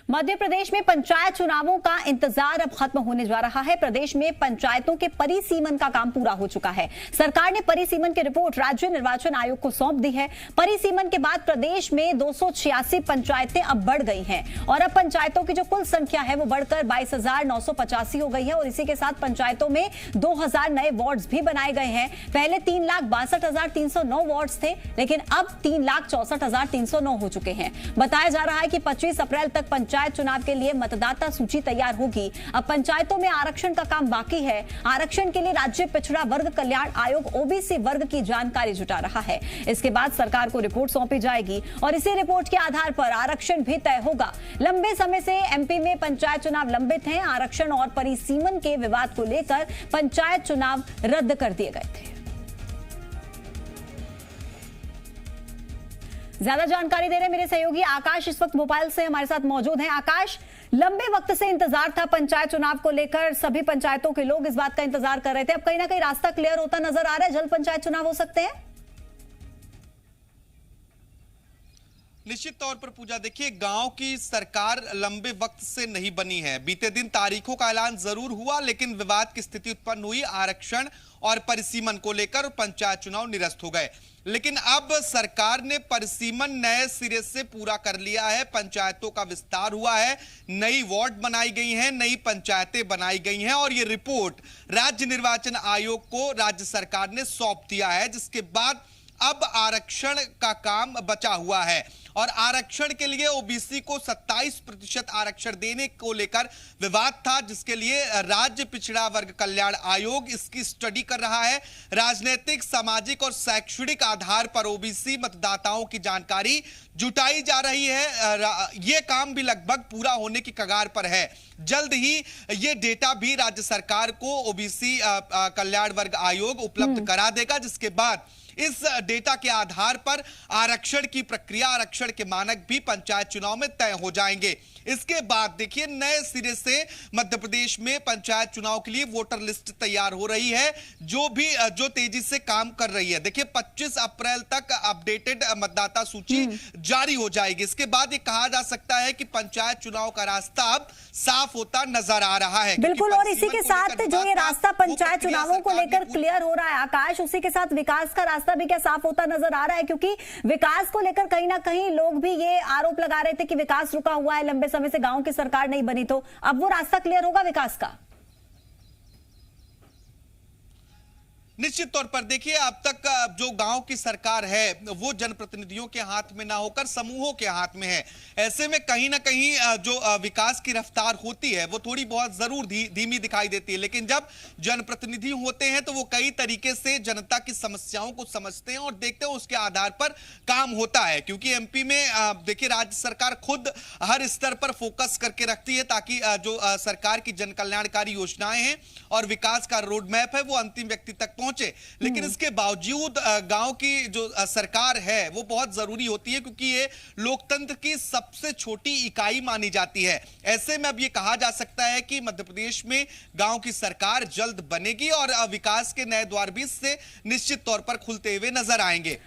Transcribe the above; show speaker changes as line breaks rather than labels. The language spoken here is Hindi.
मध्य प्रदेश में पंचायत चुनावों का इंतजार अब खत्म होने जा रहा है। प्रदेश में पंचायतों के परिसीमन का काम पूरा हो चुका है। सरकार ने परिसीमन की रिपोर्ट राज्य निर्वाचन आयोग को सौंप दी है। परिसीमन के बाद प्रदेश में 286 पंचायतें अब बढ़ गई हैं और अब पंचायतों की जो कुल संख्या है वो बढ़कर 22,985 हो गई है और इसी के साथ पंचायतों में 2000 नए वार्ड्स भी बनाए गए हैं। पहले 3,62,309 वार्ड्स थे, लेकिन अब 3,64,309 हो चुके हैं। बताया जा रहा है कि 25 अप्रैल तक पंचायत चुनाव के लिए मतदाता सूची तैयार होगी। अब पंचायतों में आरक्षण का काम बाकी है। आरक्षण के लिए राज्य पिछड़ा वर्ग कल्याण आयोग ओबीसी वर्ग की जानकारी जुटा रहा है। इसके बाद सरकार को रिपोर्ट सौंपी जाएगी और इसी रिपोर्ट के आधार पर आरक्षण भी तय होगा। लंबे समय से एमपी में पंचायत चुनाव लंबित हैं। आरक्षण और परिसीमन के विवाद को लेकर पंचायत चुनाव रद्द कर दिए गए थे। ज्यादा जानकारी दे रहे मेरे सहयोगी आकाश इस वक्त भोपाल से हमारे साथ मौजूद हैं। आकाश, लंबे वक्त से इंतजार था पंचायत चुनाव को लेकर, सभी पंचायतों के लोग इस बात का इंतजार कर रहे थे। अब कहीं ना कहीं रास्ता क्लियर होता नजर आ रहा है, जल्द पंचायत चुनाव हो सकते हैं।
निश्चित तौर पर पूजा, देखिए गांव की सरकार लंबे वक्त से नहीं बनी है। बीते दिन तारीखों का ऐलान जरूर हुआ, लेकिन विवाद की स्थिति उत्पन्न हुई। आरक्षण और परिसीमन को लेकर पंचायत चुनाव निरस्त हो गए, लेकिन अब सरकार ने परिसीमन नए सिरे से पूरा कर लिया है। पंचायतों का विस्तार हुआ है, नई वार्ड बनाई गई हैं, नई पंचायतें बनाई गई हैं और ये रिपोर्ट राज्य निर्वाचन आयोग को राज्य सरकार ने सौंप दिया है, जिसके बाद अब आरक्षण का काम बचा हुआ है और आरक्षण के लिए ओबीसी को 27% आरक्षण देने को लेकर विवाद था, जिसके लिए राज्य पिछड़ा वर्ग कल्याण आयोग इसकी स्टडी कर रहा है। राजनीतिक, सामाजिक और शैक्षणिक आधार पर ओबीसी मतदाताओं की जानकारी जुटाई जा रही है। यह काम भी लगभग पूरा होने की कगार पर है। जल्द ही यह डेटा भी राज्य सरकार को ओबीसी कल्याण वर्ग आयोग उपलब्ध करा देगा, जिसके बाद इस डेटा के आधार पर आरक्षण की प्रक्रिया, आरक्षण के मानक भी पंचायत चुनाव में तय हो जाएंगे। इसके बाद देखिए नए सिरे से मध्य प्रदेश में पंचायत चुनाव के लिए वोटर लिस्ट तैयार हो रही है, जो तेजी से काम कर रही है। देखिए 25 अप्रैल तक अपडेटेड मतदाता सूची जारी हो जाएगी। इसके बाद ये कहा जा सकता है कि पंचायत चुनाव का रास्ता अब साफ होता नजर आ रहा है।
बिल्कुल, और इसी के साथ जो ये रास्ता पंचायत चुनावों को लेकर क्लियर हो रहा है आकाश, उसी के साथ विकास का रास्ता भी क्या साफ होता नजर आ रहा है? क्योंकि विकास को लेकर कहीं ना कहीं लोग भी ये आरोप लगा रहे थे कि विकास रुका हुआ है, लंबे समय से गांव की सरकार नहीं बनी, तो अब वो रास्ता क्लियर होगा विकास का?
निश्चित तौर पर देखिए अब तक जो गांव की सरकार है वो जनप्रतिनिधियों के हाथ में ना होकर समूहों के हाथ में है। ऐसे में कहीं ना कहीं जो विकास की रफ्तार होती है वो थोड़ी बहुत जरूर धीमी दिखाई देती है, लेकिन जब जनप्रतिनिधि होते हैं तो वो कई तरीके से जनता की समस्याओं को समझते हैं और देखते हैं, उसके आधार पर काम होता है। क्योंकि एमपी में देखिए राज्य सरकार खुद हर स्तर पर फोकस करके रखती है ताकि जो सरकार की जन कल्याणकारी योजनाएं हैं और विकास का रोड मैप है वो अंतिम व्यक्ति तक पहुंचे। लेकिन इसके बावजूद गांव की जो सरकार है वो बहुत जरूरी होती है, क्योंकि ये लोकतंत्र की सबसे छोटी इकाई मानी जाती है। ऐसे में अब ये कहा जा सकता है कि मध्य प्रदेश में गांव की सरकार जल्द बनेगी और विकास के नए द्वार भी इससे निश्चित तौर पर खुलते हुए नजर आएंगे।